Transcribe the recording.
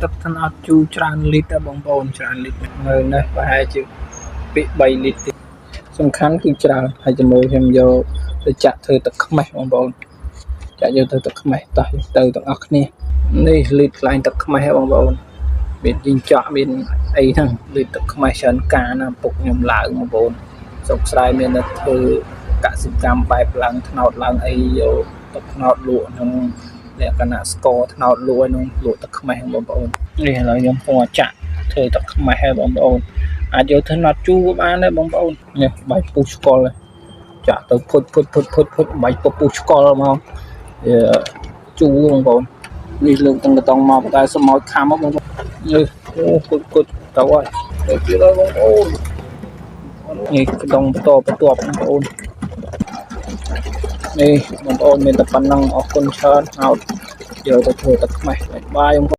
ទឹកថ្នោតជូរច្រើនលីត្របងប្អូនច្រើនលីត្រនៅនេះប្រហែលជាពី3លីត្រទៀតសំខាន់គឺច្រើនហើយចាំមើលខ្ញុំយកទៅចាក់ធ្វើទឹកខ្មេះបងប្អូនចាក់យកទៅទឹកខ្មេះតោះទៅទាំងអស់គ្នានេះលីត្រខ្លាញ់ទឹកខ្មេះបងប្អូនមានជីងចក់មានអីហ្នឹងលីត្រទឹកខ្មេះច្រើនការណាពុកខ្ញុំឡើងបងប្អូនស្រុកស្រែមានតែធ្វើកសិកម្មបែបឡើងថ្នោតឡើងអីយកទឹកថ្នោតលក់ក្នុងលក្ខណៈស្ករថ្នោតលក់ក្នុងលក់ទឹកខ្មេះបងប្អូននេះឥឡូវខ្ញុំពងចាក់ធ្វើទឹកខ្មេះហើយបងប្អូនអាចយកថ្នោតជូរក៏បានដែរបងប្អូននេះបាយពុះស្កល់ចាក់ទៅភុតបាយពុះស្កល់មកជូរបងប្អូននេះលើកទាំងកតងមកតែសមោចខំមកបងប្អូននេះអូគុតទៅហើយទៅទៀតហើយបងប្អូននេះកតងបន្តបន្ទាប់បងប្អូននេះបងប្អូនមានតែប៉ុណ្ណឹងអរគុណច្រើនហើយយកទៅធ្វើទឹកខ្មេះបាយបងប្អូន